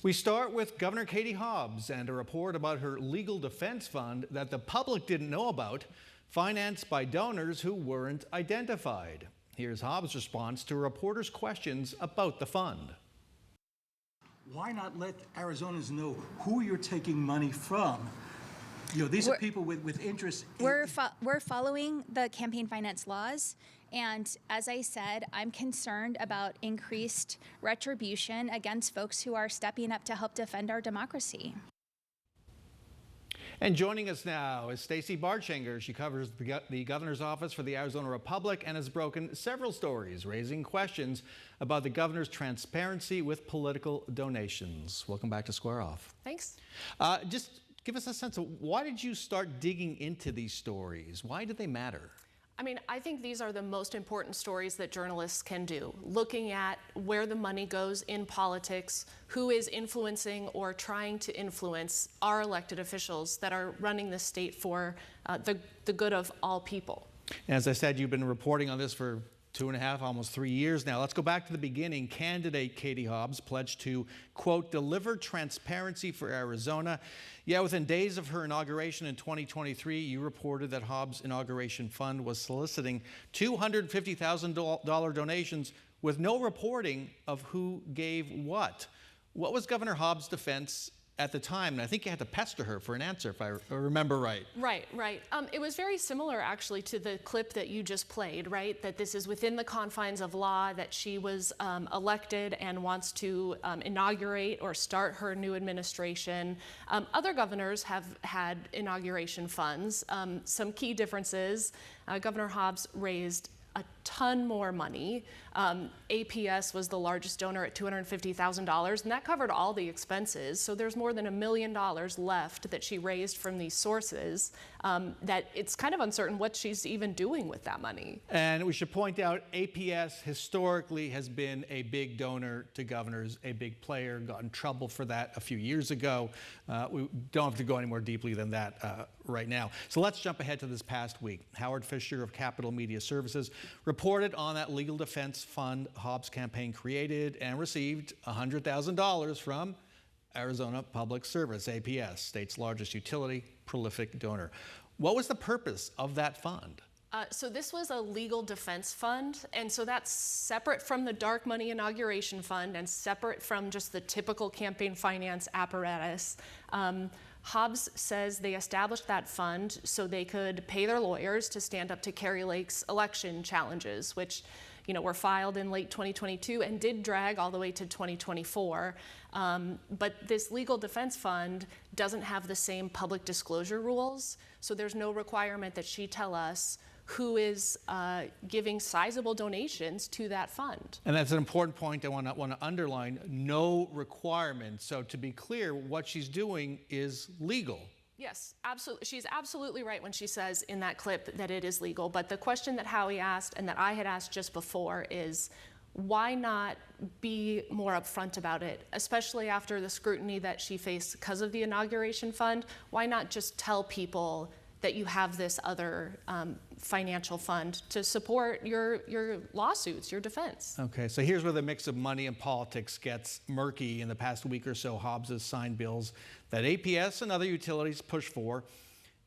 We start with Governor Katie Hobbs and a report about her legal defense fund that the public didn't know about, financed by donors who weren't identified. Here's Hobbs' response to reporters' questions about the fund. Why not let Arizonans know who you're taking money from? You know, these are people with interest. We're following the campaign finance laws. And as I said, I'm concerned about increased retribution against folks who are stepping up to help defend our democracy. And joining us now is Stacey Bartschinger. She covers the governor's office for the Arizona Republic and has broken several stories raising questions about the governor's transparency with political donations. Welcome back to Square Off. Thanks. Just give us a sense of why did you start digging into these stories? Why did they matter? I mean, I think these are the most important stories that journalists can do, looking at where the money goes in politics, who is influencing or trying to influence our elected officials that are running the state for the good of all people. As I said, you've been reporting on this for 2.5, almost 3 years now. Let's go back to the beginning. Candidate Katie Hobbs pledged to, quote, deliver transparency for Arizona. Yeah, within days of her inauguration in 2023, you reported that Hobbs' Inauguration Fund was soliciting $250,000 donations with no reporting of who gave what. What was Governor Hobbs' defense at the time? And I think you had to pester her for an answer, if I remember right. Right. It was very similar, actually, to the clip that you just played, right? That this is within the confines of law, that she was elected and wants to inaugurate or start her new administration. Other governors have had inauguration funds. Some key differences, Governor Hobbs raised a ton more money. APS was the largest donor at $250,000, and that covered all the expenses. So there's more than $1 million left that she raised from these sources, that it's kind of uncertain what she's even doing with that money. And we should point out APS historically has been a big donor to governors, a big player, got in trouble for that a few years ago. We don't have to go any more deeply than that right now. So let's jump ahead to this past week. Howard Fisher of Capital Media Services reported on that legal defense fund Hobbs' campaign created and received $100,000 from Arizona Public Service, APS, state's largest utility, prolific donor. What was the purpose of that fund? So this was a legal defense fund, and so that's separate from the dark money inauguration fund and separate from just the typical campaign finance apparatus. Hobbs says they established that fund so they could pay their lawyers to stand up to Kari Lake's election challenges, which, you know, were filed in late 2022 and did drag all the way to 2024. But this legal defense fund doesn't have the same public disclosure rules, so there's no requirement that she tell us who is giving sizable donations to that fund. And that's an important point I want to underline, no requirement. So to be clear, what she's doing is legal. Yes, absolutely. She's absolutely right when she says in that clip that it is legal. But the question that Howie asked and that I had asked just before is, why not be more upfront about it, especially after the scrutiny that she faced because of the inauguration fund? Why not just tell people that you have this other financial fund to support your lawsuits, your defense? Okay, so here's where the mix of money and politics gets murky. In the past week or so, Hobbs has signed bills that APS and other utilities push for,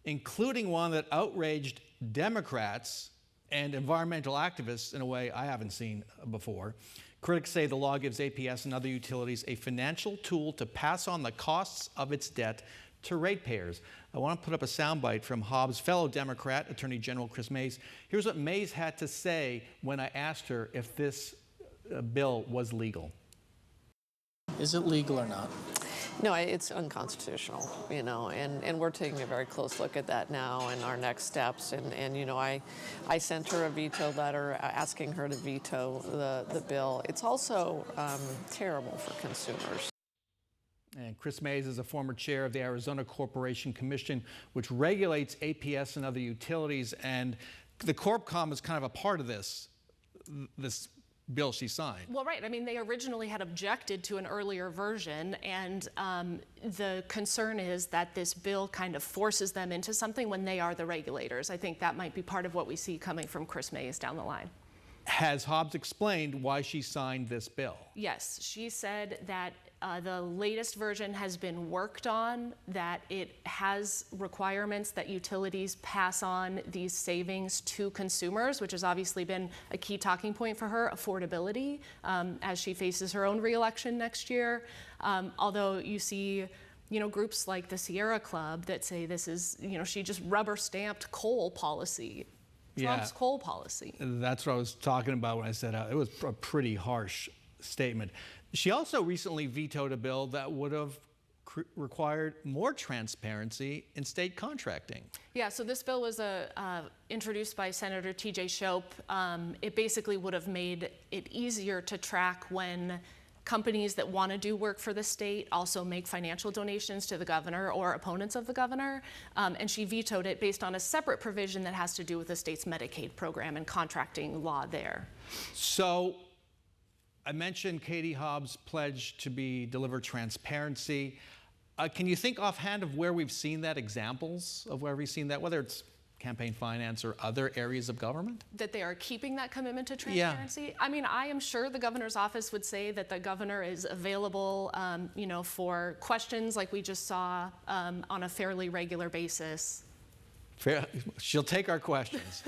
including one that outraged Democrats and environmental activists in a way I haven't seen before. Critics say the law gives APS and other utilities a financial tool to pass on the costs of its debt to ratepayers. I want to put up a soundbite from Hobbs' fellow Democrat, Attorney General Chris Mays. Here's what Mays had to say when I asked her if this bill was legal. Is it legal or not? No, it's unconstitutional, you know, and we're taking a very close look at that now and our next steps. And you know, I sent her a veto letter asking her to veto the bill. It's also terrible for consumers. And Chris Mays is a former chair of the Arizona Corporation Commission, which regulates APS and other utilities. And the CorpCom is kind of a part of this bill she signed. Well, right. I mean, they originally had objected to an earlier version, and the concern is that this bill kind of forces them into something when they are the regulators. I think that might be part of what we see coming from Chris Mays down the line. Has Hobbs explained why she signed this bill? Yes, she said that The latest version has been worked on, that it has requirements that utilities pass on these savings to consumers, which has obviously been a key talking point for her, affordability, as she faces her own reelection next year. Although you see, groups like the Sierra Club that say this is, she just rubber stamped coal policy. Trump's coal policy. That's what I was talking about when I said it was a pretty harsh statement. She also recently vetoed a bill that would have required more transparency in state contracting. Yeah, so this bill was introduced by Senator T.J. Shope. It basically would have made it easier to track when companies that want to do work for the state also make financial donations to the governor or opponents of the governor. And she vetoed it based on a separate provision that has to do with the state's Medicaid program and contracting law there. So I mentioned Katie Hobbs' pledge to deliver transparency. Can you think offhand of where we've seen that, examples of where we've seen that, whether it's campaign finance or other areas of government? That they are keeping that commitment to transparency? Yeah. I mean, I am sure the governor's office would say that the governor is available, for questions like we just saw on a fairly regular basis. Fair. She'll take our questions.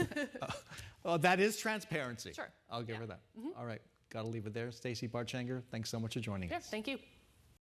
Well, that is transparency. Sure. I'll give her that. All right. Got to leave it there. Stacey Barchanger, thanks so much for joining us. Thank you.